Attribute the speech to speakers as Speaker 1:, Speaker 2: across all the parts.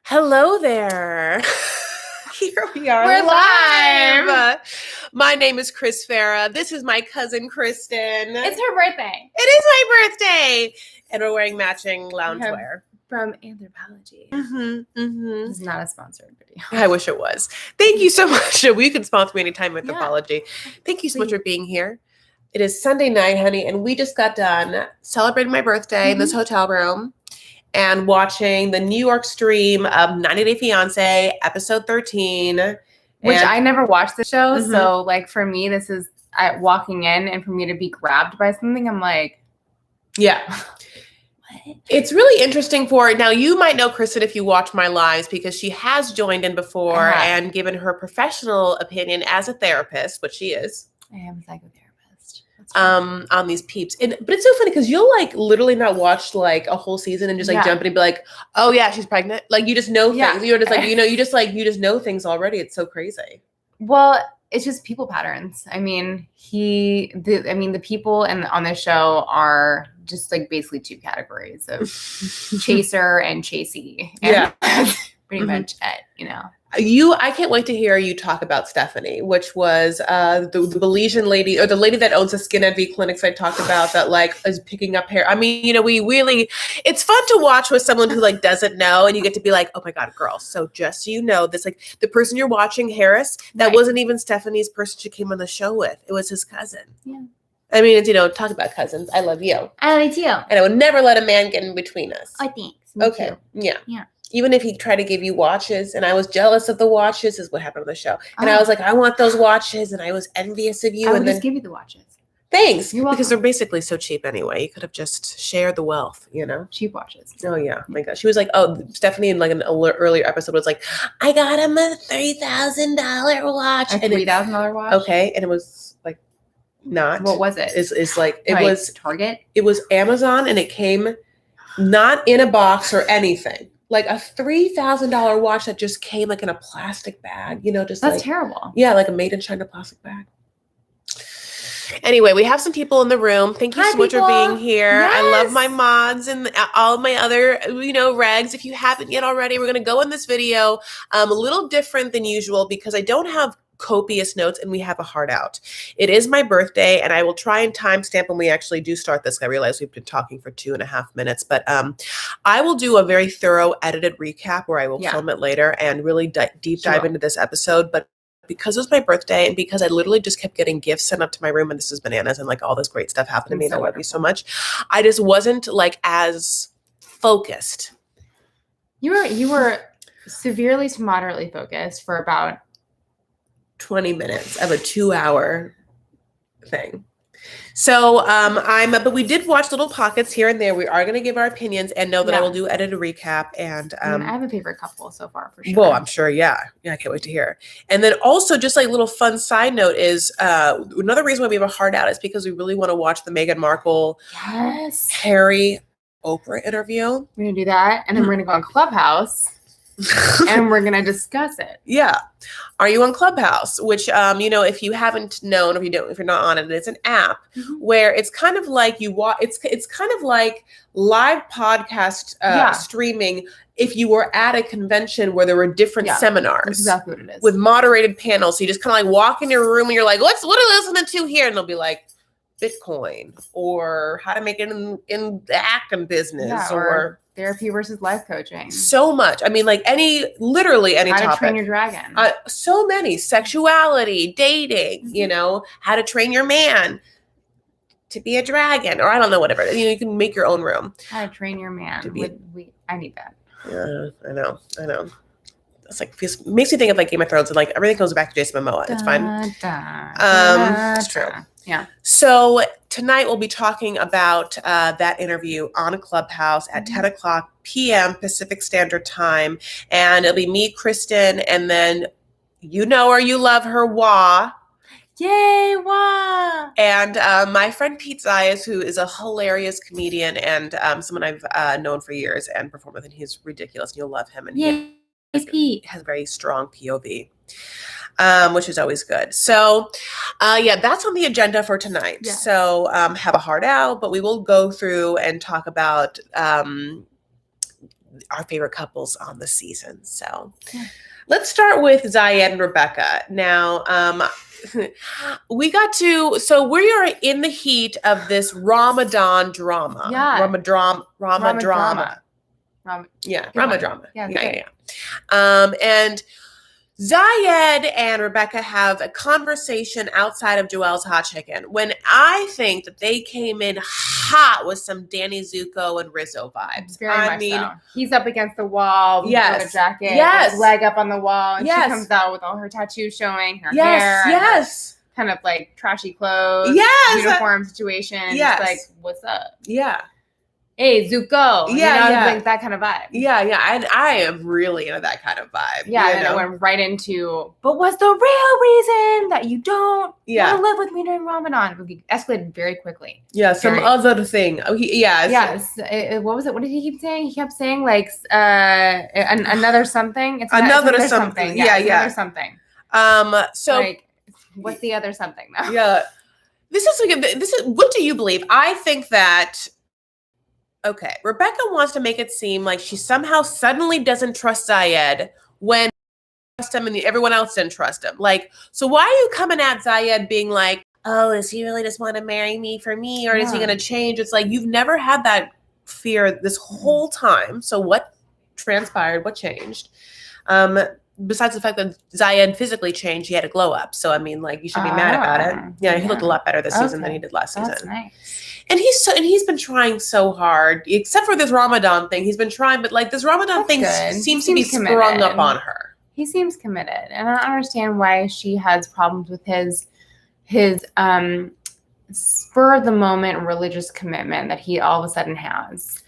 Speaker 1: Hello there. Here we are.
Speaker 2: We're live.
Speaker 1: My name is Farah. This is my cousin Kristen.
Speaker 2: It's her birthday.
Speaker 1: It is my birthday. And we're wearing matching loungewear.
Speaker 2: From Anthropology.
Speaker 1: This
Speaker 2: is not a sponsored video.
Speaker 1: I wish it was. Thank you so much. You can sponsor me anytime with Anthropology. Thank you so much for being here. It is Sunday night, honey, and we just got done celebrating my birthday in this hotel room and watching the New York stream of 90 Day Fiancé, episode 13.
Speaker 2: Which I never watched the show, so like for me, this is walking in, and for me to be grabbed by something, I'm like,
Speaker 1: yeah. It's really interesting for now. You might know Kristen if you watch my lives because she has joined in before and given her professional opinion as a therapist, which she is.
Speaker 2: I am a psychotherapist.
Speaker 1: On these peeps. But it's so funny because you'll like literally not watch like a whole season and just like jump in and be like, oh yeah, she's pregnant. Like you just know things. You're just like, you just know things already. It's so crazy.
Speaker 2: Well, it's just people patterns. I mean, the people on this show are just like basically two categories of chaser and chasey. And that's pretty much it, you know.
Speaker 1: I can't wait to hear you talk about Stephanie, which was the Belizean lady, or the lady that owns the Skin Envy clinics I talked about that like is picking up hair. I mean, you know, it's fun to watch with someone who like doesn't know, and you get to be like, oh my God, girl. So just so you know, this like the person you're watching, Harris, that wasn't even Stephanie's person she came on the show with. It was his cousin. Yeah. I mean, it's, talk about cousins. I love you.
Speaker 2: I love you.
Speaker 1: And I would never let a man get in between us.
Speaker 2: Oh, thanks.
Speaker 1: Okay. Too. Yeah. Yeah. Even if he tried to give you watches and I was jealous of the watches is what happened on the show. And I was like, I want those watches. And I was envious of you.
Speaker 2: I would just give you the watches.
Speaker 1: Thanks. You're welcome. Because they're basically so cheap anyway. You could have just shared the wealth,
Speaker 2: Cheap watches.
Speaker 1: Oh, yeah. Oh my gosh. She was like, Stephanie in like an earlier episode was like, I got him a $3,000 watch.
Speaker 2: A $3,000 watch?
Speaker 1: Okay. And it was like not.
Speaker 2: What was it?
Speaker 1: It's like, it was
Speaker 2: Target?
Speaker 1: It was Amazon and it came not in a box or anything. Like a $3,000 watch that just came like in a plastic bag, just
Speaker 2: that's terrible.
Speaker 1: Yeah, like a made in China plastic bag. Anyway, we have some people in the room. Thank you so much for being here. Yes. I love my mods and all my other, regs. If you haven't yet already, we're going to go in this video a little different than usual because I don't have copious notes and we have a heart out. It is my birthday and I will try and timestamp when we actually do start this. I realize we've been talking for 2.5 minutes, but I will do a very thorough edited recap where I will film it later and really deep dive into this episode. But because it was my birthday and because I literally just kept getting gifts sent up to my room and this is bananas and like all this great stuff happened to me and I love you so much. I just wasn't like as focused.
Speaker 2: You were severely to moderately focused for about
Speaker 1: 20 minutes of a 2-hour thing. So but we did watch little pockets here and there. We are going to give our opinions and know that I will do edited recap. And
Speaker 2: I have a favorite couple so far for sure.
Speaker 1: Well, I'm sure. Yeah. I can't wait to hear. And then also just like little fun side note is another reason why we have a heart out is because we really want to watch the Meghan Markle, Harry, Oprah interview.
Speaker 2: We're going to do that. And then we're going to go on Clubhouse. And we're gonna discuss it.
Speaker 1: Yeah. Are you on Clubhouse? Which if you haven't known, if you're not on it, it's an app where it's kind of like it's kind of like live podcast streaming if you were at a convention where there were different seminars.
Speaker 2: That's exactly what it is.
Speaker 1: With moderated panels. So you just kind of like walk in your room and you're like, what are we listening to here? And they'll be like Bitcoin or how to make it in the acting business or
Speaker 2: therapy versus life coaching.
Speaker 1: So much. I mean, like literally any topic.
Speaker 2: How to train your dragon.
Speaker 1: So many. Sexuality, dating, how to train your man to be a dragon, or I don't know, whatever. You can make your own room.
Speaker 2: How to train your man. I need that.
Speaker 1: Yeah, I know. It's like makes me think of like Game of Thrones and like everything goes back to Jason Momoa. It's fine. It's true.
Speaker 2: Yeah.
Speaker 1: So tonight we'll be talking about that interview on Clubhouse at 10 o'clock p.m. Pacific Standard Time. And it'll be me, Kristen, and then you know her, you love her, Wah.
Speaker 2: Yay, Wah.
Speaker 1: And my friend Pete Zayas, who is a hilarious comedian and someone I've known for years and performed with, and he's ridiculous. And you'll love him. And he has very strong POV. Which is always good. So, that's on the agenda for tonight. Yeah. So, have a heart out, but we will go through and talk about our favorite couples on the season. So let's start with Zied and Rebecca. Now, we are in the heat of this Ramadan drama.
Speaker 2: Yeah.
Speaker 1: Ramadan. Yeah. Ramadan. Yeah. And Zied and Rebecca have a conversation outside of Joelle's Hot Chicken when I think that they came in hot with some Danny Zuko and Rizzo vibes.
Speaker 2: Very much so. He's up against the wall with a jacket, his leg up on the wall, and she comes out with all her tattoos showing, her hair, her kind of like trashy clothes, uniform situation. It's like, what's up?
Speaker 1: Yeah.
Speaker 2: Hey, Zuko. Like that kind of vibe.
Speaker 1: Yeah. And I am really into that kind of vibe.
Speaker 2: Yeah, and it went right into, but what's the real reason that you don't want to live with me during Ramadan? We escalated very quickly.
Speaker 1: Yeah, some other thing.
Speaker 2: Yes. What was it? What did he keep saying? He kept saying like another something. It's another something. Yeah. Another something.
Speaker 1: So
Speaker 2: like, what's the other something though?
Speaker 1: Yeah. This is what do you believe? I think that Rebecca wants to make it seem like she somehow suddenly doesn't trust Zied when trust him and everyone else didn't trust him. Like, so why are you coming at Zied being like, oh, does he really just want to marry me for me, or is he going to change? It's like, you've never had that fear this whole time. So what transpired? What changed? Besides the fact that Zied physically changed, he had a glow up. So, I mean, like, you should be mad about it. Yeah, he looked a lot better this season than he did last season.
Speaker 2: That's nice.
Speaker 1: And he's been trying so hard, except for this Ramadan thing. He's been trying, but like this Ramadan thing seems to be sprung up on her.
Speaker 2: He seems committed, and I don't understand why she has problems with his spur of the moment religious commitment that he all of a sudden has.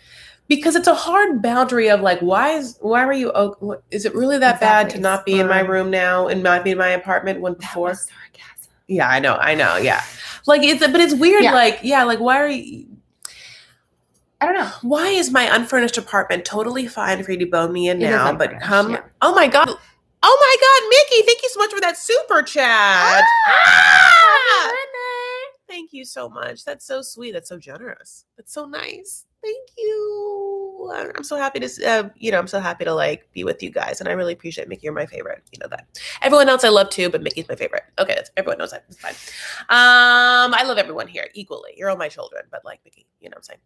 Speaker 1: Because it's a hard boundary of like, is it really that bad to not be in my room now and not be in my apartment when before?
Speaker 2: That was sarcasm.
Speaker 1: Yeah, I know. Yeah. Like it's weird. Yeah. Like why are you?
Speaker 2: I don't know.
Speaker 1: Why is my unfurnished apartment totally fine for you to bone me in now? But come, oh my god, Mickey, thank you so much for that super chat. Thank you so much. That's so sweet. That's so generous. That's so nice. Thank you. I'm so happy to, I'm so happy to like be with you guys, and I really appreciate Mickey. You're my favorite. You know that. Everyone else I love too, but Mickey's my favorite. Okay, everyone knows that. It's fine. I love everyone here equally. You're all my children, but like Mickey, you know what I'm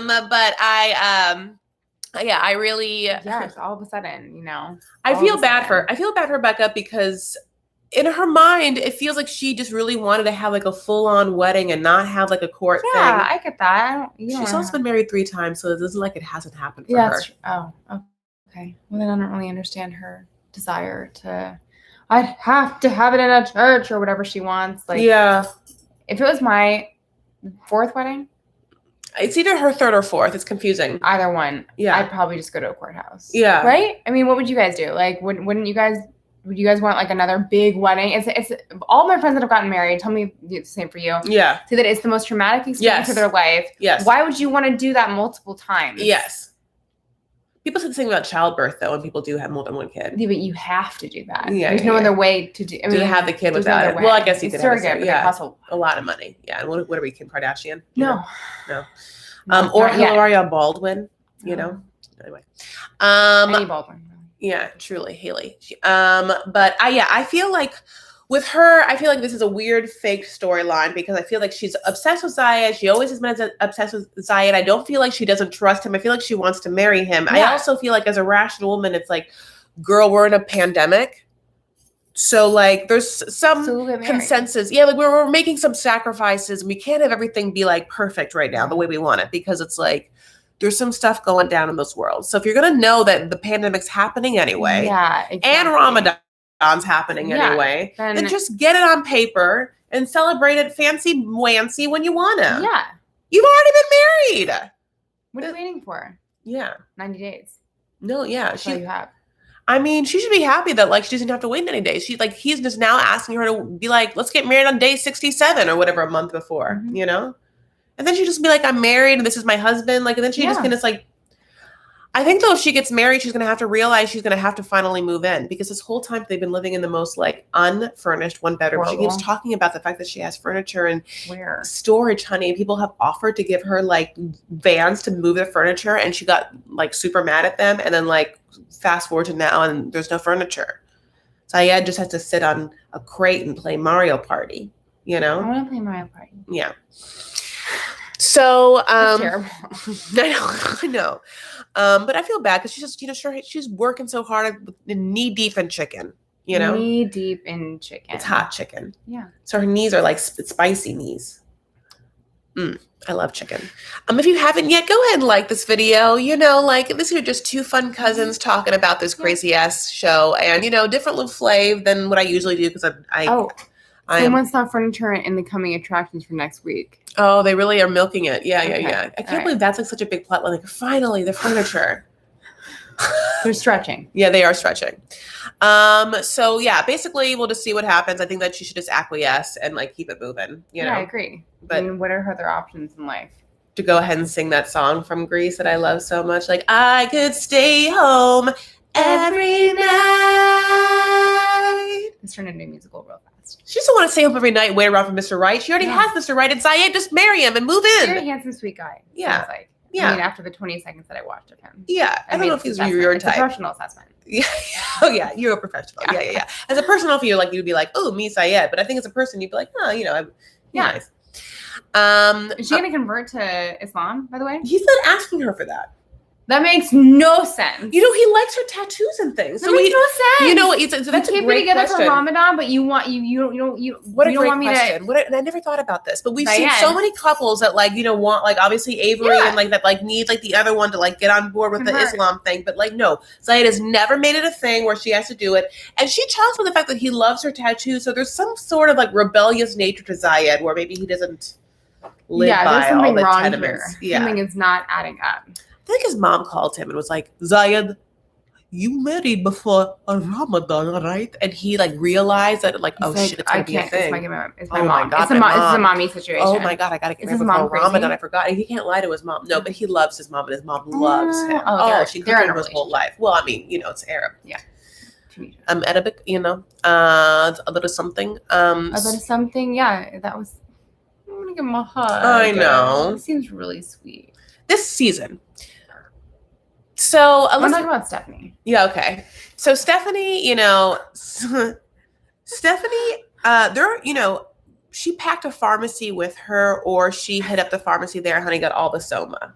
Speaker 1: saying. But I really.
Speaker 2: Yes, all of a sudden,
Speaker 1: I feel bad for Rebecca because in her mind, it feels like she just really wanted to have like a full-on wedding and not have like a court thing.
Speaker 2: Yeah, I get that.
Speaker 1: She's also been married 3 times, so it isn't like it hasn't happened for her.
Speaker 2: Oh, okay. Well, then I don't really understand her desire to. I'd have to have it in a church or whatever she wants. Like,
Speaker 1: yeah.
Speaker 2: If it was my 4th wedding,
Speaker 1: it's either her 3rd or 4th. It's confusing.
Speaker 2: Either one.
Speaker 1: Yeah.
Speaker 2: I'd probably just go to a courthouse.
Speaker 1: Yeah.
Speaker 2: Right? I mean, what would you guys do? Like, wouldn't you guys? Would you guys want like another big wedding? It's all my friends that have gotten married tell me the same for you.
Speaker 1: Yeah.
Speaker 2: Say that it's the most traumatic experience of their life.
Speaker 1: Yes.
Speaker 2: Why would you want to do that multiple times?
Speaker 1: Yes. People say the same about childbirth though, when people do have more than one kid.
Speaker 2: Yeah, but you have to do that.
Speaker 1: Yeah.
Speaker 2: There's no other way to do.
Speaker 1: To have the kid without it. Well, I guess you could have
Speaker 2: surrogate, but it costs
Speaker 1: a lot of money. Yeah. And what are we, Kim Kardashian?
Speaker 2: No.
Speaker 1: Or Hilaria Baldwin. You know. Anyway.
Speaker 2: Any Baldwin.
Speaker 1: Yeah, truly, Haley. But I feel like with her, I feel like this is a weird fake storyline because I feel like she's obsessed with Zied. She always has been obsessed with Zied. I don't feel like she doesn't trust him. I feel like she wants to marry him. Yeah. I also feel like as a rational woman, it's like, girl, we're in a pandemic. So like there's some consensus. Yeah, like we're making some sacrifices. We can't have everything be like perfect right now the way we want it because it's like, there's some stuff going down in this world. So if you're going to know that the pandemic's happening anyway,
Speaker 2: exactly.
Speaker 1: And Ramadan's happening anyway, then just get it on paper and celebrate it fancy wancy when you want to.
Speaker 2: Yeah.
Speaker 1: You've already been married.
Speaker 2: What are you waiting for?
Speaker 1: Yeah.
Speaker 2: 90 days.
Speaker 1: No, yeah.
Speaker 2: That's all you have.
Speaker 1: I mean, she should be happy that like she doesn't have to wait 90 days. He's just now asking her to be like, let's get married on day 67 or whatever a month before, you know? And then she just be like, I'm married and this is my husband. Like, and then she just can just like, I think though if she gets married, she's gonna have to realize she's gonna have to finally move in, because this whole time they've been living in the most like unfurnished one bedroom. Horrible. She keeps talking about the fact that she has furniture and storage, honey. People have offered to give her like vans to move their furniture, and she got like super mad at them. And then like fast forward to now, and there's no furniture. Zied just has to sit on a crate and play Mario Party. You know,
Speaker 2: I want to play Mario Party.
Speaker 1: Yeah. So
Speaker 2: That's terrible.
Speaker 1: I know. But I feel bad because she's just, she's working so hard, knee deep in chicken,
Speaker 2: knee deep in chicken.
Speaker 1: It's hot chicken.
Speaker 2: Yeah.
Speaker 1: So her knees are like spicy knees. I love chicken. If you haven't yet, go ahead and like this video. Like this are just two fun cousins talking about this crazy ass show, and different little flav than what I usually do because
Speaker 2: Someone saw furniture in the coming attractions for next week.
Speaker 1: Oh, they really are milking it. Yeah. I can't believe that's like such a big plot line. Like, finally, the furniture.
Speaker 2: They're stretching.
Speaker 1: Yeah, they are stretching. So yeah, basically we'll just see what happens. I think that she should just acquiesce and like keep it moving.
Speaker 2: Yeah, I agree. But what are her other options in life?
Speaker 1: To go ahead and sing that song from Grease that I love so much. Like, I could stay home every night.
Speaker 2: Let's turn into a musical real fast.
Speaker 1: She doesn't want to stay home every night, wait around for Mr. Right. She already has Mr. Right. And Zied, just marry him and move in.
Speaker 2: Very handsome, sweet guy.
Speaker 1: Yeah.
Speaker 2: Like. Yeah. I mean, after the 20 seconds that I watched of him.
Speaker 1: Yeah. I don't know if he's your type.
Speaker 2: It's a professional assessment.
Speaker 1: Yeah. Oh, yeah. You're a professional. Yeah. As a personal feel, like you'd be like, oh, me, Zied. But I think as a person, you'd be like, oh, nice.
Speaker 2: Is she going to convert to Islam, by the way?
Speaker 1: He's not asking her for that.
Speaker 2: That makes no sense.
Speaker 1: He likes her tattoos and things.
Speaker 2: That makes no sense.
Speaker 1: You know what? So that's
Speaker 2: we
Speaker 1: a
Speaker 2: can't
Speaker 1: great
Speaker 2: be together
Speaker 1: question.
Speaker 2: For Ramadan, but you want you
Speaker 1: What a
Speaker 2: you
Speaker 1: great
Speaker 2: don't want
Speaker 1: question.
Speaker 2: me to.
Speaker 1: And I never thought about this, but we've seen so many couples that like want like obviously Avery and like that like need like the other one to like get on board with the Islam thing, but like no, Zied has never made it a thing where she has to do it, and she talks about the fact that he loves her tattoos. So there's some sort of like rebellious nature to Zied where maybe he doesn't live by
Speaker 2: there's something
Speaker 1: all the
Speaker 2: wrong
Speaker 1: tenements.
Speaker 2: Here. Something is not adding up.
Speaker 1: I think his mom called him and was like, Zied, you married before Ramadan, right? And he like realized that like, shit, it's gonna be a thing.
Speaker 2: It's my mom. God, it's a mommy situation.
Speaker 1: Oh my God, I gotta get married before Ramadan. I forgot. And he can't lie to his mom. No, but he loves his mom and his mom loves him. She cooked him his whole life. Well, I mean, it's Arab.
Speaker 2: Yeah.
Speaker 1: Arabic, a little something.
Speaker 2: A little something, yeah. That was, I'm gonna give him a hug.
Speaker 1: I know.
Speaker 2: It seems really sweet.
Speaker 1: This season. So
Speaker 2: I'm talking about Stephanie.
Speaker 1: Yeah, okay. So Stephanie, she packed a pharmacy with her, or she hit up the pharmacy there and honey got all the soma.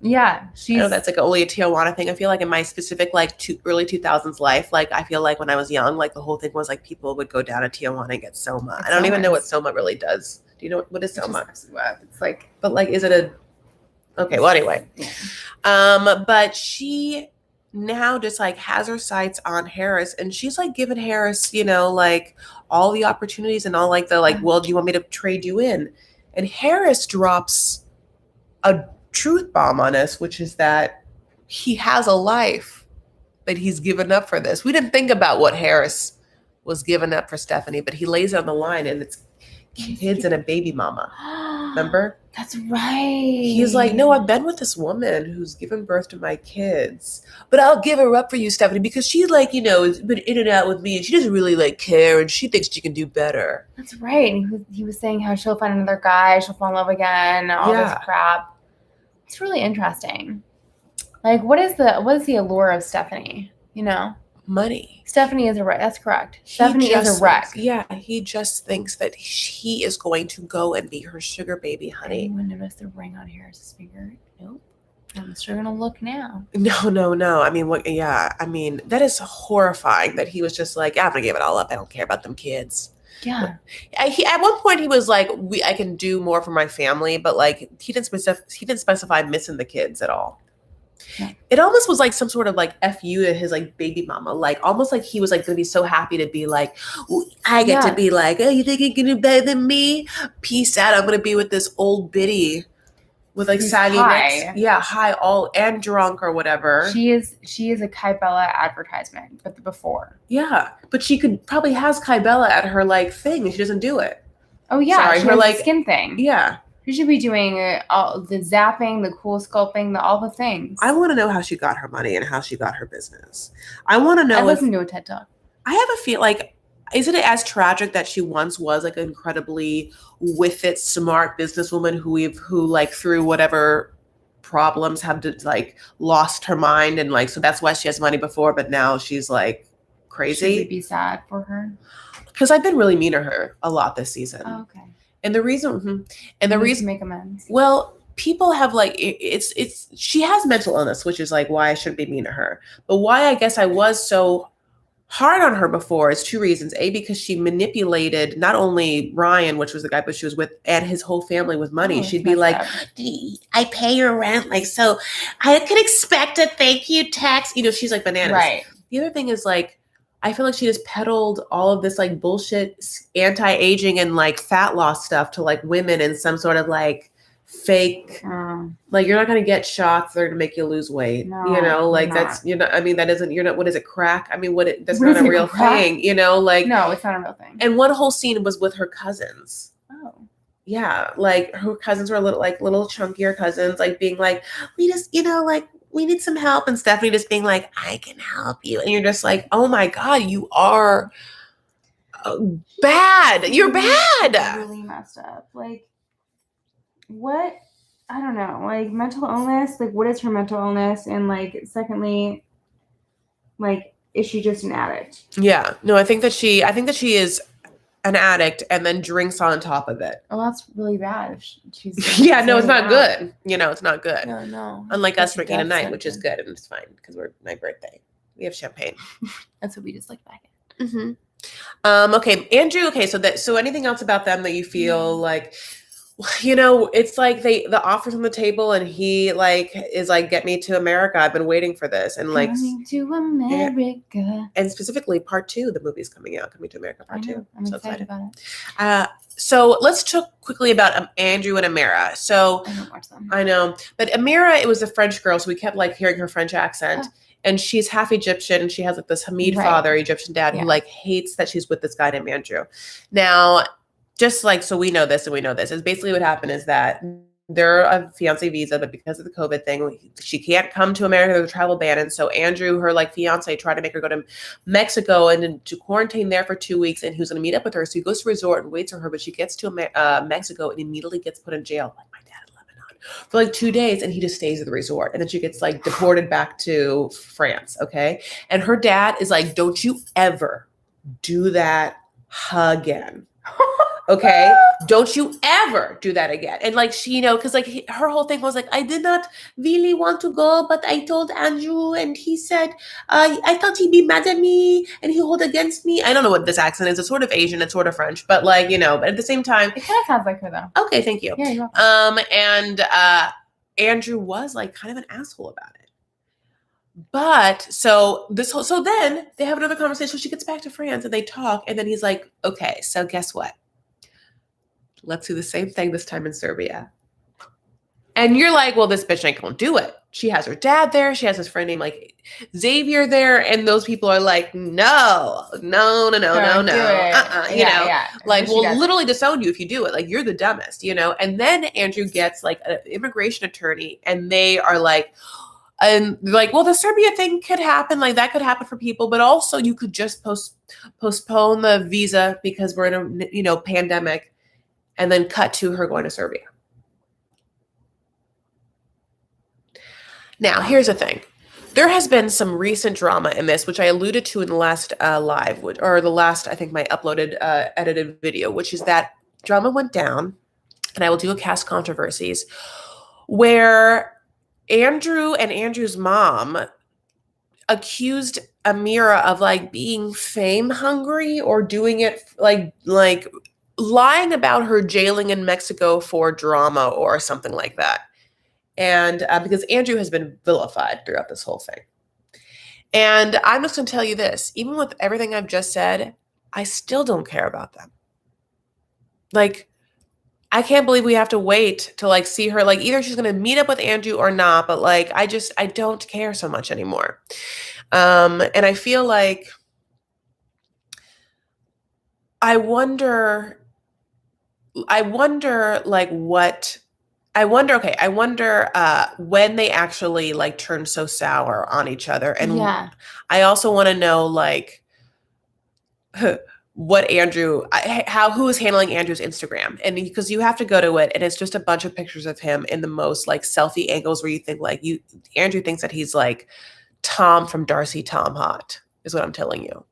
Speaker 2: Yeah.
Speaker 1: I know that's like only a Tijuana thing. I feel like in my specific like early 2000s life, like I feel like when I was young, like the whole thing was like people would go down to Tijuana and get soma. I don't even know what soma really does. Do you know what is soma?
Speaker 2: It's like,
Speaker 1: but like, is it a okay, well, anyway. But she now just like has her sights on Harris, and she's like giving Harris, like all the opportunities and all like the like, well, do you want me to trade you in? And Harris drops a truth bomb on us, which is that he has a life, but he's given up for this. We didn't think about what Harris was giving up for Stephanie, but he lays it on the line, and it's kids and a baby mama. Remember?
Speaker 2: That's right.
Speaker 1: He's like, no, I've been with this woman who's given birth to my kids, but I'll give her up for you, Stephanie, because she like, has been in and out with me, and she doesn't really like care, and she thinks she can do better.
Speaker 2: That's right. And he was saying how she'll find another guy, she'll fall in love again, all this crap. It's really interesting. Like, what is the allure of Stephanie?
Speaker 1: Money.
Speaker 2: Stephanie is a wreck. That's correct. Stephanie is a wreck.
Speaker 1: He just thinks that he is going to go and be her sugar baby, honey.
Speaker 2: Anyone notice the ring on Harris's finger? Nope. I'm sure gonna look now.
Speaker 1: No. I mean, what? Yeah. I mean, that is horrifying. That he was just like, I'm gonna give it all up. I don't care about them kids.
Speaker 2: Yeah.
Speaker 1: At one point, he was like, I can do more for my family, but like he didn't specify missing the kids at all. Yeah. It almost was like some sort of like FU to his like baby mama, like almost like he was like gonna be so happy to be like, I get to be like, oh, you think you can do better than me? Peace out. I'm gonna be with this old biddy with like saggy necks. Yeah, high, all and drunk or whatever.
Speaker 2: She is a Kai Bella advertisement, but the before.
Speaker 1: Yeah, but she probably has Kai Bella at her like thing, and she doesn't do it.
Speaker 2: Oh yeah,
Speaker 1: sorry,
Speaker 2: she
Speaker 1: her
Speaker 2: has
Speaker 1: like
Speaker 2: skin thing.
Speaker 1: Yeah.
Speaker 2: She should be doing all the zapping, the cool sculpting, all the things.
Speaker 1: I want to know how she got her money and how she got her business. I want to know.
Speaker 2: I listened to a TED Talk.
Speaker 1: I have a feel like, isn't it as tragic that she once was like an incredibly with it, smart businesswoman who like through whatever problems have like lost her mind, and like so that's why she has money before, but now she's like crazy.
Speaker 2: Should we be sad for her?
Speaker 1: Because I've been really mean to her a lot this season.
Speaker 2: Oh, okay.
Speaker 1: And the reason, and the reason
Speaker 2: to make amends.
Speaker 1: Well, people have like it's she has mental illness, which is like why I shouldn't be mean to her. But why I guess I was so hard on her before is two reasons. A, because she manipulated not only Ryan, which was the guy but she was with, and his whole family with money. She'd be like, I pay your rent, like, so I could expect a thank you tax. You know, she's like bananas.
Speaker 2: Right.
Speaker 1: The other thing is like, I feel like she just peddled all of this like bullshit anti-aging and like fat loss stuff to like women in some sort of like fake, like you're not going to get shots that are going to make you lose weight.
Speaker 2: No,
Speaker 1: you know, like that's, you know, I mean, that isn't, you're not, what is it, crack? I mean, that's not a real thing, you know, like.
Speaker 2: No, it's not a real thing.
Speaker 1: And one whole scene was with her cousins.
Speaker 2: Oh.
Speaker 1: Yeah. Like her cousins were little chunkier cousins, like being like, we just, you know, like, we need some help. And Stephanie just being like, I can help you. And you're just like, oh my God, you are bad. You're bad.
Speaker 2: Really messed up. Like, what? I don't know. Like, mental illness, like, what is her mental illness? And, like, secondly, like, is she just an addict?
Speaker 1: Yeah. No, I think that she is an addict and then drinks on top of it.
Speaker 2: Oh, that's really bad. If she's
Speaker 1: yeah, no, it's not good. You know, it's not good.
Speaker 2: No.
Speaker 1: Unlike us drinking a night, which is good and it's fine because we're my birthday. We have champagne.
Speaker 2: That's what we just like back in.
Speaker 1: Mm-hmm. Okay, Andrew. Okay, so anything else about them that you feel like, you know, it's like the offers on the table and he like is like, get me to America. I've been waiting for this. And like
Speaker 2: Coming to America.
Speaker 1: And specifically part 2, the movie's coming out, Coming to America part 2.
Speaker 2: I'm so excited about
Speaker 1: it. So let's talk quickly about Andrew and Amira. So
Speaker 2: I don't watch them.
Speaker 1: I know, but Amira, it was a French girl. So we kept like hearing her French accent. And she's half Egyptian and she has like this Hamid father, Egyptian dad, who like hates that she's with this guy named Andrew. Now, just like, so we know this and we know this, is basically what happened is that they're a fiancé visa, but because of the COVID thing, she can't come to America. There's a travel ban. And so Andrew, her like fiancé, tried to make her go to Mexico and to quarantine there for 2 weeks. And he was going to meet up with her. So he goes to a resort and waits on her, but she gets to Mexico and immediately gets put in jail. Like my dad in Lebanon for like 2 days. And he just stays at the resort. And then she gets like deported back to France. Okay. And her dad is like, don't you ever do that again. Okay, don't you ever do that again. And like she, you know, because like her whole thing was like, I did not really want to go, but I told Andrew and he said, I thought he'd be mad at me and he'll hold against me. I don't know what this accent is. It's sort of Asian, it's sort of French, but like, you know, but at the same time.
Speaker 2: It kind of sounds like her though.
Speaker 1: Okay, thank you.
Speaker 2: Yeah, you're welcome.
Speaker 1: And Andrew was like kind of an asshole about it. But so then they have another conversation. She gets back to France and they talk. And then he's like, okay, so guess what? Let's do the same thing this time in Serbia. And you're like, well, this bitch ain't gonna do it. She has her dad there. She has his friend named like Xavier there. And those people are like, no. You know, like, we'll literally disown you if you do it. Like, you're the dumbest, you know? And then Andrew gets like an immigration attorney and they are like, and like, well, the Serbia thing could happen. Like that could happen for people, but also you could just postpone the visa because we're in a, you know, pandemic. And then cut to her going to Serbia. Now, here's the thing. There has been some recent drama in this, which I alluded to in the last live, or the last, I think, my uploaded, edited video, which is that drama went down, and I will do a cast controversies, where Andrew and Andrew's mom accused Amira of like being fame hungry or doing it like lying about her jailing in Mexico for drama or something like that. And because Andrew has been vilified throughout this whole thing. And I'm just going to tell you this, even with everything I've just said, I still don't care about them. Like, I can't believe we have to wait to like see her. Like either she's going to meet up with Andrew or not, but like, I don't care so much anymore. And I feel like, I wonder, I wonder like what. I wonder when they actually like turn so sour on each other. And I also want to know like what who is handling Andrew's Instagram. And because you have to go to it and it's just a bunch of pictures of him in the most like selfie angles where you think like Andrew thinks that he's like Tom from Darcy Tom Hot is what I'm telling you.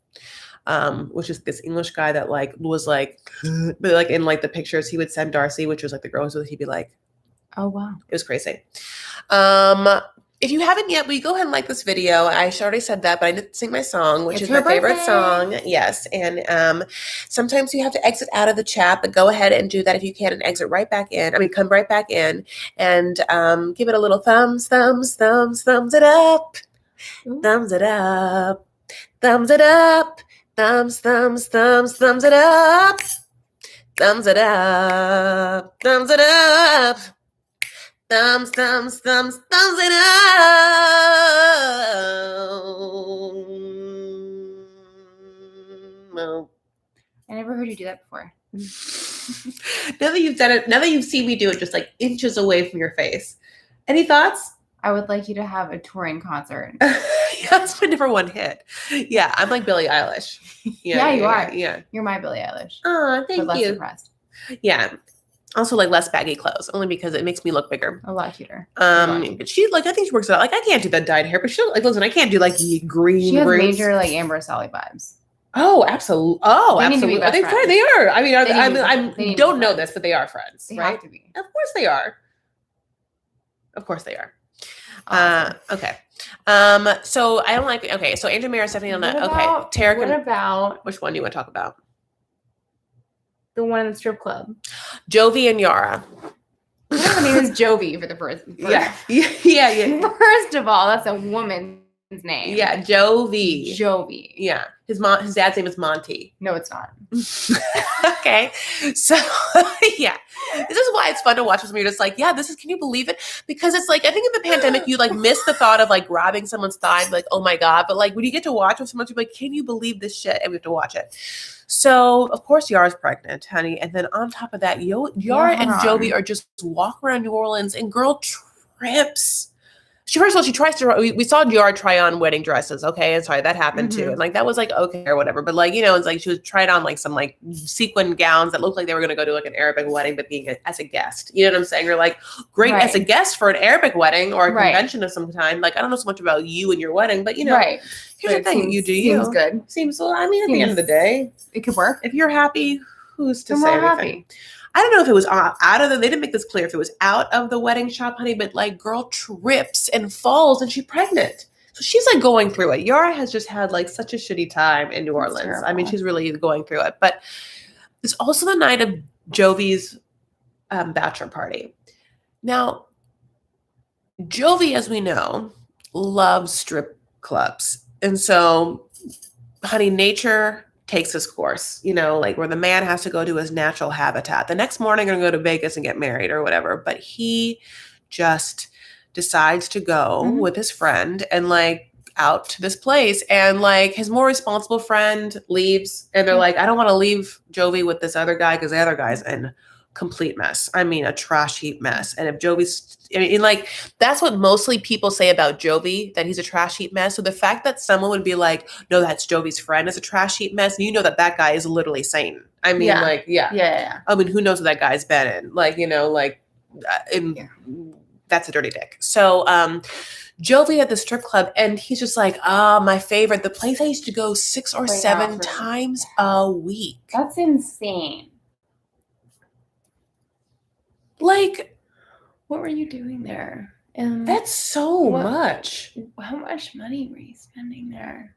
Speaker 1: Which is this English guy that like was like, but like in like the pictures he would send Darcy, which was like the girls with, he'd be like,
Speaker 2: oh, wow.
Speaker 1: It was crazy. If you haven't yet, will you go ahead and like this video? I already said that, but I didn't sing my song, which is my favorite song. Yes. And sometimes you have to exit out of the chat, but go ahead and do that if you can and exit right back in. I mean, come right back in and give it a little thumbs it up. Ooh. Thumbs it up. Thumbs it up. Thumbs it up. Thumbs it up. Thumbs it up. Thumbs it up.
Speaker 2: I never heard you do that before.
Speaker 1: Now that you've done it, now that you've seen me do it just like inches away from your face. Any thoughts?
Speaker 2: I would like you to have a touring concert.
Speaker 1: Yeah, that's my number one hit. Yeah, I'm like Billie Eilish.
Speaker 2: Yeah, you are.
Speaker 1: Yeah.
Speaker 2: You're my Billie Eilish.
Speaker 1: Oh, thank you.
Speaker 2: Less depressed.
Speaker 1: Yeah. Also like less baggy clothes, only because it makes me look bigger.
Speaker 2: A lot cuter.
Speaker 1: But she like I think she works it out. Like I can't do that dyed hair, but she'll like listen, I can't do like green.
Speaker 2: She has major like Amber Sally vibes.
Speaker 1: Oh, absolutely. Oh,
Speaker 2: they
Speaker 1: absolutely.
Speaker 2: I
Speaker 1: think they are. I mean, I don't know this, but they are friends.
Speaker 2: They
Speaker 1: right?
Speaker 2: have to be.
Speaker 1: Of course they are. Of course they are.
Speaker 2: Awesome.
Speaker 1: Okay. So I don't like. Okay. So Andrew Mira, Stephanie, okay. Tarik.
Speaker 2: What about
Speaker 1: which one do you want to talk about?
Speaker 2: The one in the strip club.
Speaker 1: Jovi and Yara.
Speaker 2: Her name is Jovi for the first.
Speaker 1: Yeah.
Speaker 2: First of all, that's a woman's name.
Speaker 1: Yeah, Jovi.
Speaker 2: Yeah.
Speaker 1: His dad's name is Monty.
Speaker 2: No, it's not.
Speaker 1: Okay. So yeah. This is why it's fun to watch this when you're just like, yeah, can you believe it? Because it's like, I think in the pandemic, you like miss the thought of like grabbing someone's thigh and be like, oh my God. But like when you get to watch with someone, you're like, can you believe this shit? And we have to watch it. So of course Yara's pregnant, honey. And then on top of that, Yara and Jovi are just walking around New Orleans and girl trips. First of all, she tries to, we saw Yara try on wedding dresses. Okay. And sorry, that happened too. And like, that was like, okay, or whatever. But like, it's like, she was trying on like some like sequin gowns that looked like they were going to go to like an Arabic wedding, but being as a guest, you know what I'm saying? You're like, great as a guest for an Arabic wedding or a convention of some kind. Like, I don't know so much about you and your wedding, but here's the thing, you do you.
Speaker 2: Seems good.
Speaker 1: Seems, well, I mean, at the end of the day,
Speaker 2: it could work.
Speaker 1: If you're happy, who's to say anything? Happy. I don't know if it was out of they didn't make this clear if it was out of the wedding shop, honey, but like girl trips and falls and she's pregnant. So she's like going through it. Yara has just had like such a shitty time in New Orleans. I mean, she's really going through it. But it's also the night of Jovi's bachelor party. Now, Jovi, as we know, loves strip clubs. And so, honey, nature takes his course, like where the man has to go to his natural habitat. The next morning, I'm going to go to Vegas and get married or whatever. But he just decides to go with his friend and like out to this place. And like his more responsible friend leaves. And they're like, I don't want to leave Jovi with this other guy because the other guy's in complete mess. I mean, a trash heap mess. And if Jovi's, like, that's what mostly people say about Jovi, that he's a trash heap mess. So the fact that someone would be like, no, that's Jovi's friend is a trash heap mess. And that guy is literally Satan. I mean,
Speaker 2: yeah.
Speaker 1: I mean, who knows what that guy's been in? Like, that's a dirty dick. So, Jovi at the strip club, and he's just like, my favorite, the place I used to go 6 or 7 times a week.
Speaker 2: That's insane.
Speaker 1: Like,
Speaker 2: what were you doing there?
Speaker 1: That's so much.
Speaker 2: How much money were you spending there?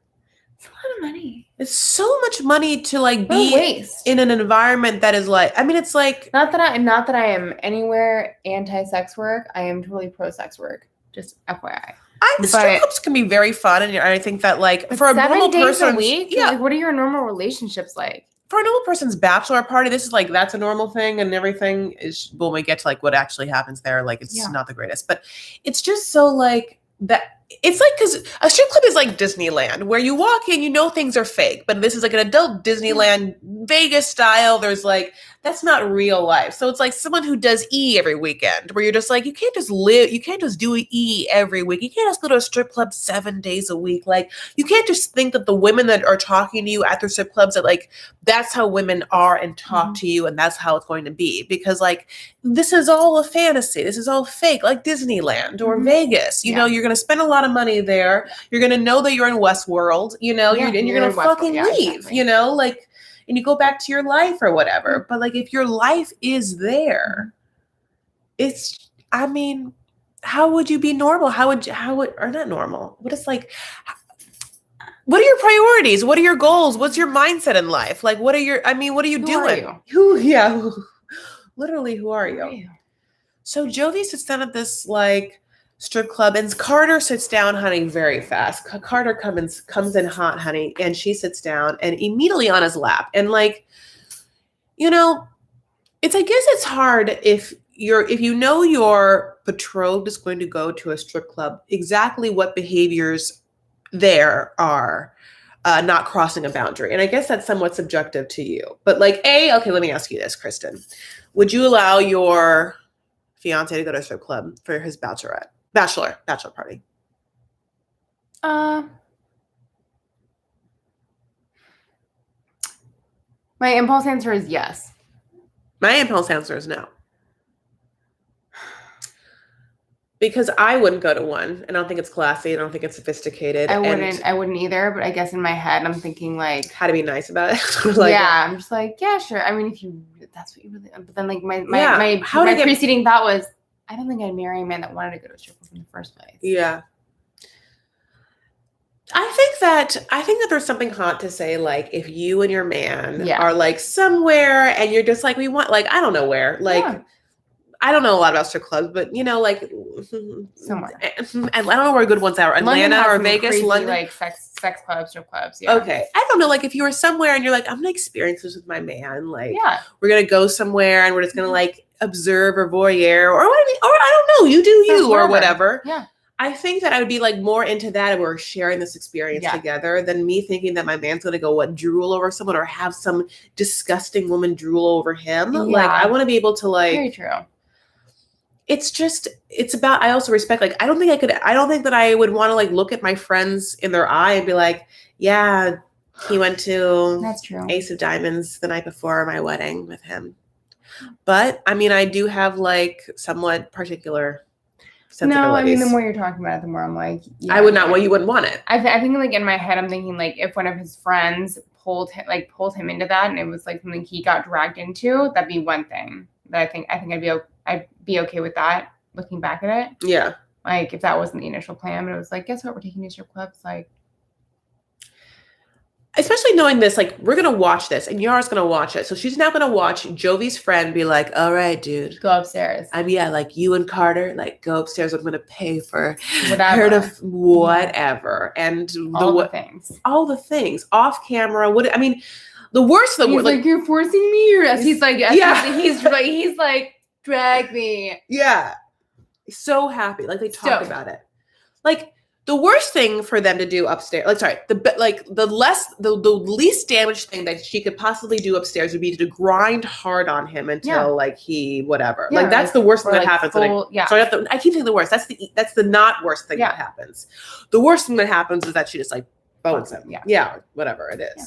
Speaker 2: It's a lot of money.
Speaker 1: It's so much money to like be in an environment that is like, I mean, it's like
Speaker 2: not that I am anywhere anti-sex work. I am totally pro-sex work. Just FYI.
Speaker 1: Strip clubs can be very fun, and I think that like for a normal person,
Speaker 2: a week, like, what are your normal relationships like?
Speaker 1: For a normal person's bachelor party, this is like, that's a normal thing, and everything is, when we get to like what actually happens there, like it's not the greatest, but it's just so like that. It's like, because a strip club is like Disneyland, where you walk in, things are fake, but this is like an adult Disneyland, Vegas style. There's like that's not real life. So it's like someone who does E every weekend, where you're just like, you can't just live, you can't just do E every week. You can't just go to a strip club 7 days a week. Like, you can't just think that the women that are talking to you at their strip clubs, that like, that's how women are and talk to you, and that's how it's going to be. Because like, this is all a fantasy. This is all fake, like Disneyland or Vegas. You know, you're going to spend a lot of money there. You're going to know that you're in Westworld, you know, you're going to fucking leave, exactly. You know, like, and you go back to your life or whatever. But like, if your life is there, it's, I mean, how would you be normal? Or not normal? What is like, what are your priorities? What are your goals? What's your mindset in life? Like, what are you doing? Literally, who are you? So Jovi sits down at this like strip club, and Carter sits down, honey, very fast. Carter comes in hot, honey, and she sits down and immediately on his lap. And like, you know, I guess it's hard if you know your betrothed is going to go to a strip club, exactly what behaviors there are not crossing a boundary. And I guess that's somewhat subjective to you. But like, okay, let me ask you this, Kristen. Would you allow your fiance to go to a strip club for his bachelor party?
Speaker 2: My impulse answer is yes.
Speaker 1: My impulse answer is no. Because I wouldn't go to one. I don't think it's classy. I don't think it's sophisticated.
Speaker 2: I wouldn't either. But I guess in my head, I'm thinking like,
Speaker 1: how to be nice about it. Like,
Speaker 2: yeah, I'm just like, yeah, sure. I mean, that's what you really. But then like my preceding thought was, I don't think I'd marry a man that wanted to go to a strip club in the first place.
Speaker 1: Yeah. I think that there's something hot to say, like, if you and your man are like somewhere and you're just like, we want, like, I don't know where, like, I don't know a lot about strip clubs, but you know, like
Speaker 2: somewhere.
Speaker 1: And I don't know where good ones are. Atlanta or Vegas,
Speaker 2: crazy,
Speaker 1: London,
Speaker 2: like sex clubs, strip clubs. Yeah.
Speaker 1: Okay, I don't know. Like if you were somewhere and you're like, I'm gonna experience this with my man. Like, we're gonna go somewhere and we're just gonna like observe or voyeur or what I mean, or I don't know. You do you or whatever.
Speaker 2: Yeah.
Speaker 1: I think that I would be like more into that if we're sharing this experience together than me thinking that my man's going to go drool over someone or have some disgusting woman drool over him. Yeah. Like I want to be able to like.
Speaker 2: Very true.
Speaker 1: It's about, I also respect, like, I don't think that I would want to like look at my friends in their eye and be like, yeah, he went to
Speaker 2: That's true.
Speaker 1: Ace of Diamonds the night before my wedding with him. But I mean, I do have like somewhat particular sensibilities.
Speaker 2: No, I mean, the more you're talking about it, the more I'm like,
Speaker 1: yeah, I would not. Well, you wouldn't want it.
Speaker 2: I think like in my head, I'm thinking like if one of his friends pulled him into that, and it was like something he got dragged into, that'd be one thing that I think I'd be okay with that. Looking back at it,
Speaker 1: yeah,
Speaker 2: like if that wasn't the initial plan, but it was like, guess what, we're taking these strip clubs, like.
Speaker 1: Especially knowing this, like, we're going to watch this and Yara's going to watch it. So she's now going to watch Jovi's friend be like, all right, dude.
Speaker 2: Go upstairs.
Speaker 1: I mean, yeah, like you and Carter, like go upstairs. I'm going to pay for her to whatever. And
Speaker 2: all the things
Speaker 1: off camera. The worst.
Speaker 2: He's like, you're forcing me. He's like, drag me.
Speaker 1: Yeah. So happy. Like they talk about it. Like, the worst thing for them to do upstairs, the least damaged thing that she could possibly do upstairs would be to grind hard on him until like he whatever. Yeah, like that's the worst thing that happens. So I keep saying the worst. That's the not worst thing that happens. The worst thing that happens is that she just like bones him. Yeah, whatever it is. Yeah.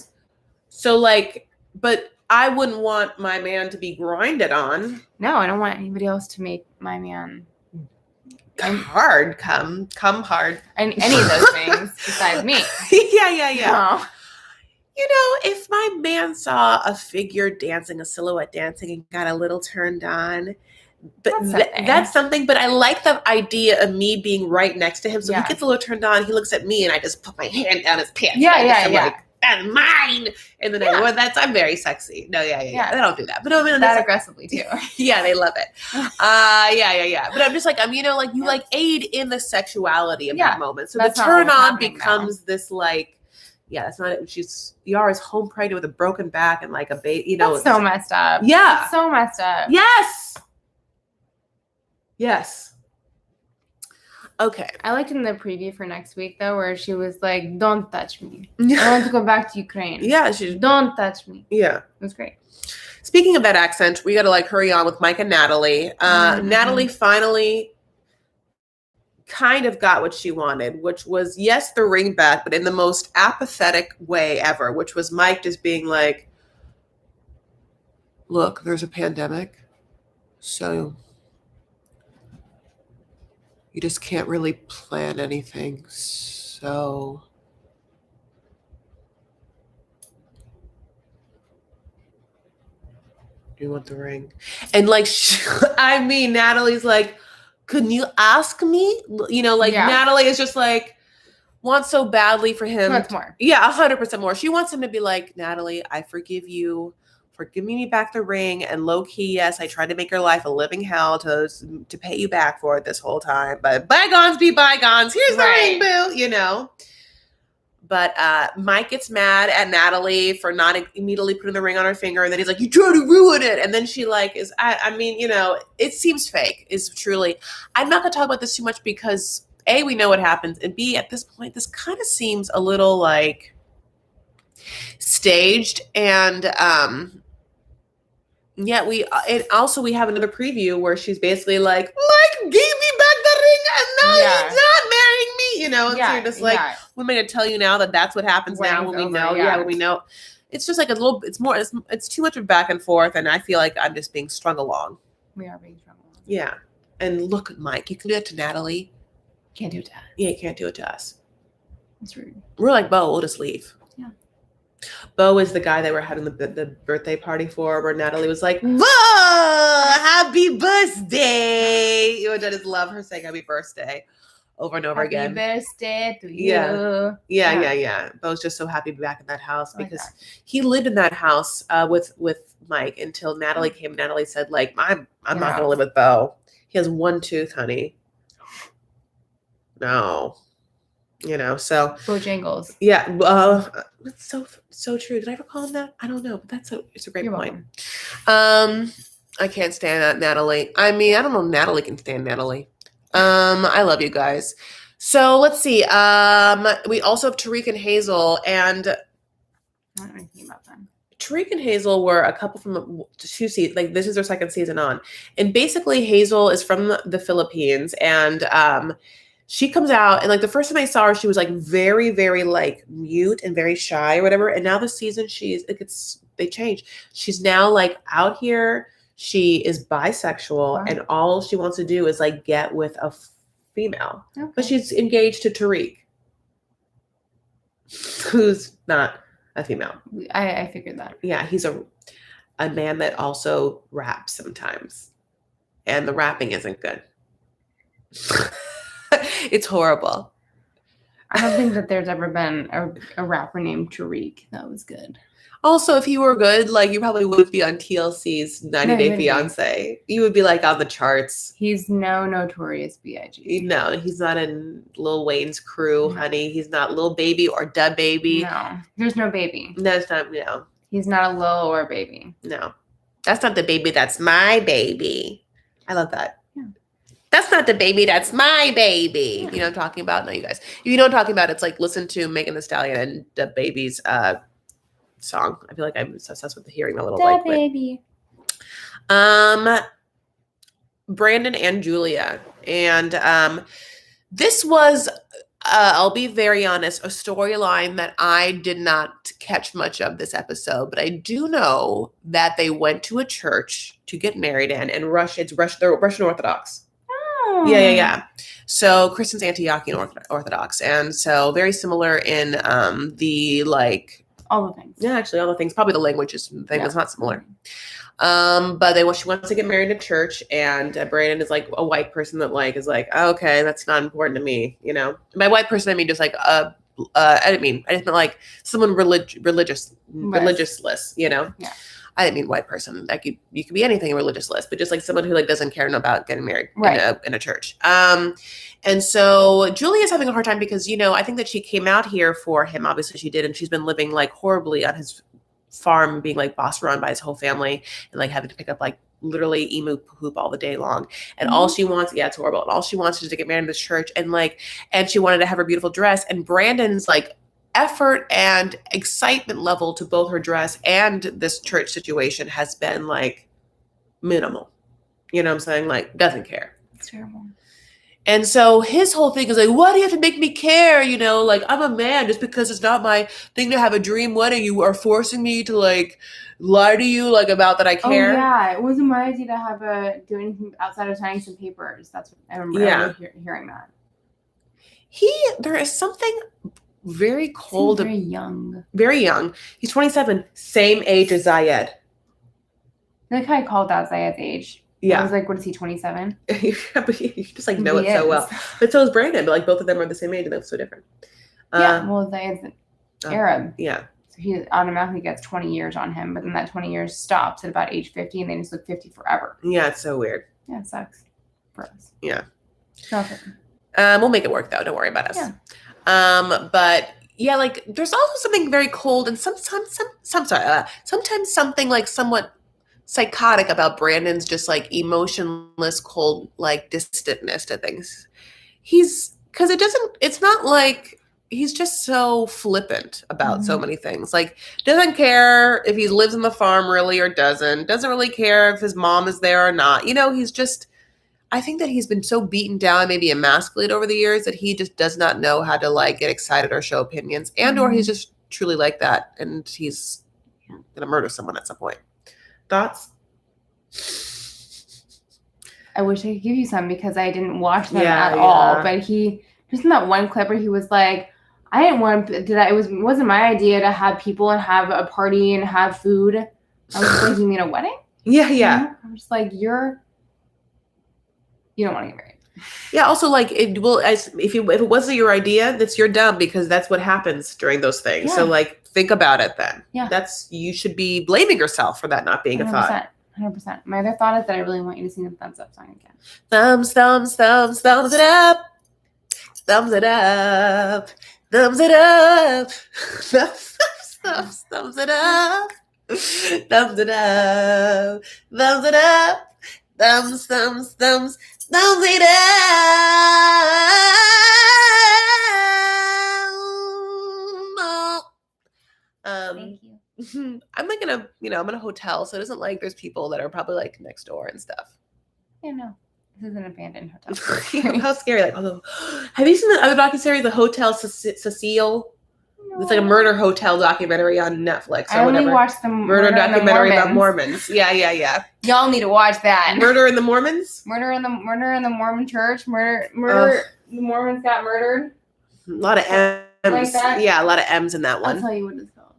Speaker 1: So like, but I wouldn't want my man to be grinded on.
Speaker 2: No, I don't want anybody else to make my man.
Speaker 1: Come hard.
Speaker 2: And any of those things besides me.
Speaker 1: Yeah. Oh. You know, if my man saw a figure dancing, a silhouette dancing, and got a little turned on, but that's something. But I like the idea of me being right next to him. So he gets a little turned on, he looks at me, and I just put my hand down his pants. Yeah. Like, that's mine. And then I'm very sexy. No, yeah. I don't do that. But I mean,
Speaker 2: that aggressively too.
Speaker 1: Yeah, they love it. Yeah. But I'm just like, you know, like you like aid in the sexuality of that moment. So the turn on becomes this like, that's not it. Yara's home pregnant with a broken back and like a baby, you know.
Speaker 2: That's so messed up.
Speaker 1: Yeah.
Speaker 2: That's so messed up.
Speaker 1: Yes. Okay.
Speaker 2: I liked in the preview for next week, though, where she was like, don't touch me. I want to go back to Ukraine.
Speaker 1: Yeah.
Speaker 2: Don't touch me.
Speaker 1: Yeah.
Speaker 2: It was great.
Speaker 1: Speaking of that accent, we got to like hurry on with Mike and Natalie. Natalie finally kind of got what she wanted, which was, yes, the ring back, but in the most apathetic way ever, which was Mike just being like, look, there's a pandemic, so you just can't really plan anything. So you want the ring? And like, I mean, Natalie's like, couldn't you ask me? You know, like Natalie is just like, wants so badly for him.
Speaker 2: She wants more.
Speaker 1: Yeah, 100% more. She wants him to be like, Natalie, I forgive you for giving me back the ring. And low key, yes, I tried to make your life a living hell to pay you back for it this whole time. But bygones be bygones. Here's the ring, boo, you know. But Mike gets mad at Natalie for not immediately putting the ring on her finger. And then he's like, you tried to ruin it. And then she like is, I mean, you know, it seems fake. Is truly, I'm not going to talk about this too much because A, we know what happens. And B, at this point, this kind of seems a little like staged. And yeah, we have another preview where she's basically like, Mike gave me back the ring and now he's not marrying me, you know. And so you're just like, we're going to tell you now that that's what happens now when we know. Yeah, when we know. It's just like a little, it's too much of back and forth. And I feel like I'm just being strung along.
Speaker 2: We are being strung along.
Speaker 1: Yeah. And look at Mike. You can do that to Natalie.
Speaker 2: Can't do it to us.
Speaker 1: Yeah, you can't do it to us.
Speaker 2: It's rude.
Speaker 1: We're like, Bo, we'll just leave.
Speaker 2: Yeah.
Speaker 1: Bo is the guy that we're having the birthday party for, where Natalie was like, Bo, happy birthday. You know, I just love her saying happy birthday over and over again.
Speaker 2: Happy birthday to you.
Speaker 1: Yeah. Bo's just so happy to be back in that house because he lived in that house with Mike until Natalie came. Natalie said, like, I'm not going to live with Bo. He has one tooth, honey. No. You know, so
Speaker 2: Bojangles.
Speaker 1: Yeah, it's so true. Did I ever call him that? I don't know, but it's a great point. Welcome. I can't stand Natalie. I mean, I don't know if Natalie can stand Natalie. I love you guys. So let's see. We also have Tarik and Hazel, and
Speaker 2: I don't know anything about them.
Speaker 1: Tarik and Hazel were a couple from 2 seasons. Like, this is their second season on, and basically Hazel is from the Philippines, and she comes out, and like the first time I saw her, she was like very, very like mute and very shy or whatever. And now this season, they changed. She's now like out here. She is bisexual, and all she wants to do is like get with a female. Okay. But she's engaged to Tarik, who's not a female.
Speaker 2: I figured that.
Speaker 1: Yeah, he's a man that also raps sometimes, and the rapping isn't good. It's horrible.
Speaker 2: I don't think that there's ever been a rapper named Tarik that was good.
Speaker 1: Also, if he were good, like, you probably would be on TLC's 90 Day Fiancé. You would be like on the charts.
Speaker 2: He's no Notorious B.I.G.
Speaker 1: No, he's not in Lil Wayne's crew, honey. He's not Lil Baby or Da Baby.
Speaker 2: No, there's no baby.
Speaker 1: No, it's not. No,
Speaker 2: he's not a Lil or Baby.
Speaker 1: No, that's not the baby. That's my baby. I love that. That's not the baby, that's my baby. You know what I'm talking about? No, you guys. If you know what I'm talking about, it's like listen to Megan Thee Stallion and the baby's song. I feel like I'm obsessed with hearing a little like
Speaker 2: baby.
Speaker 1: Brandon and Julia. And this was I'll be very honest, a storyline that I did not catch much of this episode, but I do know that they went to a church to get married in, and they're Russian Orthodox. Yeah. So Kristen's Antiochian Orthodox, and so very similar in the like
Speaker 2: all the things.
Speaker 1: Yeah, actually all the things. Probably the language is the thing that's not similar. But she wants to get married in church, and Brandon is like a white person that like is like, oh, okay, that's not important to me, you know. By white person I mean just like I just meant like someone religiousless, you know. Yeah. I didn't mean white person. Like you could be anything religiousess, but just like someone who like doesn't care about getting married in a church. And so Julie is having a hard time because, you know, I think that she came out here for him. Obviously she did. And she's been living like horribly on his farm, being like bossed around by his whole family and like having to pick up like literally emu poop all the day long. And all she wants, it's horrible. And all she wants is to get married in this church. And she wanted to have her beautiful dress. And Brandon's like effort and excitement level to both her dress and this church situation has been like minimal. You know what I'm saying? Like, doesn't care.
Speaker 2: It's terrible.
Speaker 1: And so his whole thing is like, why do you have to make me care? You know, like, I'm a man. Just because it's not my thing to have a dream wedding, you are forcing me to like lie to you like about that I care.
Speaker 2: Oh yeah, it wasn't my idea to do anything outside of signing some papers. That's what I remember hearing that.
Speaker 1: There is something very cold.
Speaker 2: Very young.
Speaker 1: Very young. He's 27, same age as Zied.
Speaker 2: I like how I called that Zied's age.
Speaker 1: Yeah.
Speaker 2: I was like, what is he, 27?
Speaker 1: Yeah, but you just like know it so well. But so is Brandon, but like both of them are the same age and they're so different.
Speaker 2: Yeah, well, Zied's Arab.
Speaker 1: Yeah.
Speaker 2: So he automatically gets 20 years on him, but then that 20 years stops at about age 50 and they just look 50 forever.
Speaker 1: Yeah, it's so weird.
Speaker 2: Yeah, it sucks for us.
Speaker 1: Yeah.
Speaker 2: Nothing.
Speaker 1: We'll make it work though. Don't worry about us. Yeah. But yeah, like there's also something very cold and sometimes something like somewhat psychotic about Brandon's just like emotionless, cold, like distantness to things. It's not like he's just so flippant about so many things. Like, doesn't care if he lives in the farm really or doesn't really care if his mom is there or not. You know, I think that he's been so beaten down, maybe emasculated over the years that he just does not know how to like get excited or show opinions or he's just truly like that. And he's going to murder someone at some point. Thoughts?
Speaker 2: I wish I could give you some because I didn't watch them at all. But he just in that one clip where he was like, I didn't want to. It wasn't my idea to have people and have a party and have food. I was like, you mean a wedding?
Speaker 1: Yeah.
Speaker 2: I'm just like, you don't want to get married.
Speaker 1: Yeah. Also, like if it wasn't your idea, that's your dumb because that's what happens during those things. Yeah. So like, think about it then. Yeah. You should be blaming yourself for that not being 100%, a thought.
Speaker 2: 100%. My other thought is that I really want you to sing the thumbs up song again.
Speaker 1: Thumbs it up. Thumbs it up. Thumbs it up. Thumbs it up. Thumbs it up. Thumbs it up. Thumbs it up. Thumbs it up. Thank you. I'm like I'm in a hotel, so it isn't like there's people that are probably like next door and stuff.
Speaker 2: Yeah, no. This is an abandoned hotel.
Speaker 1: How scary. Like, have you seen the other docuseries, The Hotel Cecile? No. It's like a murder hotel documentary on Netflix or whatever. I only watched the murder documentary about Mormons. Yeah.
Speaker 2: Y'all need to watch that.
Speaker 1: Murder in the Mormons?
Speaker 2: Murder in the Mormon church. The Mormons got murdered.
Speaker 1: A lot of M's. Like that? Yeah, a lot of M's in that one.
Speaker 2: I'll tell you what it's called.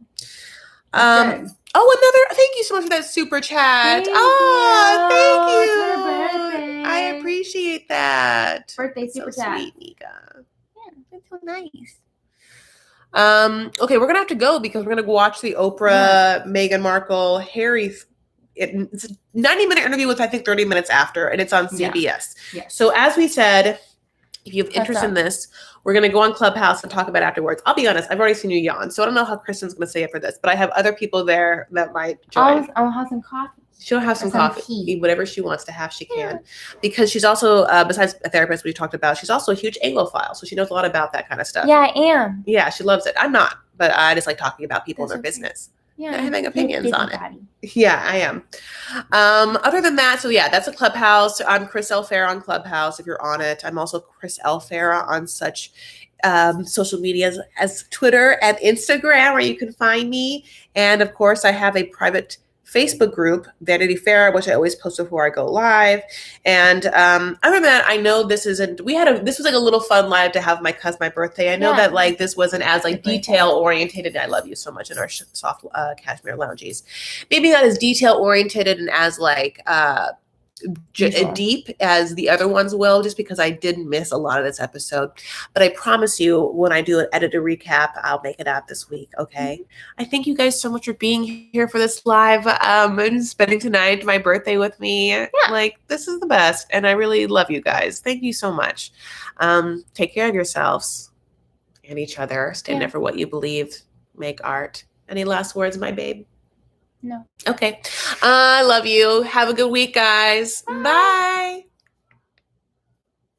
Speaker 1: Thank you so much for that super chat. Thank you. I appreciate that.
Speaker 2: Birthday super chat.
Speaker 1: Sweet, Nika. Yeah, that's so nice. Okay, we're gonna have to go because we're gonna watch the Oprah, Meghan Markle, Harry. It's a 90-minute interview with I think 30 minutes after, and it's on CBS. Yeah. So as we said, if you have interest in this, we're going to go on Clubhouse and talk about it afterwards. I'll be honest, I've already seen you yawn, so I don't know how Kristen's going to say it for this, but I have other people there that might join.
Speaker 2: I'll have some coffee.
Speaker 1: She'll have some coffee. Whatever she wants to have, she can. Because she's also, besides a therapist we talked about, she's also a huge Anglophile, so she knows a lot about that kind of stuff.
Speaker 2: Yeah, I am.
Speaker 1: Yeah, she loves it. I'm not, but I just like talking about people and their business. Yeah, having opinions on it. Yeah, I am. Other than that, so yeah, that's a Clubhouse. I'm Chris L. Farah on Clubhouse if you're on it. I'm also Chris L. Farah on such social media as Twitter and Instagram where you can find me. And of course, I have a private Facebook group, Vanity Fair, which I always post before I go live. And other than that, I know this was like a little fun live to have because my birthday. I know that like this wasn't as like detail oriented. I love you so much in our soft cashmere lounges. Maybe not as detail oriented and as like deep as the other ones will, just because I did miss a lot of this episode. But I promise you, when I do an edited recap, I'll make it out this week. Okay. I thank you guys so much for being here for this live and spending tonight, my birthday with me. Yeah. Like, this is the best. And I really love you guys. Thank you so much. Take care of yourselves and each other. Stand up for what you believe. Make art. Any last words, my babe?
Speaker 2: No.
Speaker 1: Okay. I love you. Have a good week, guys. Bye.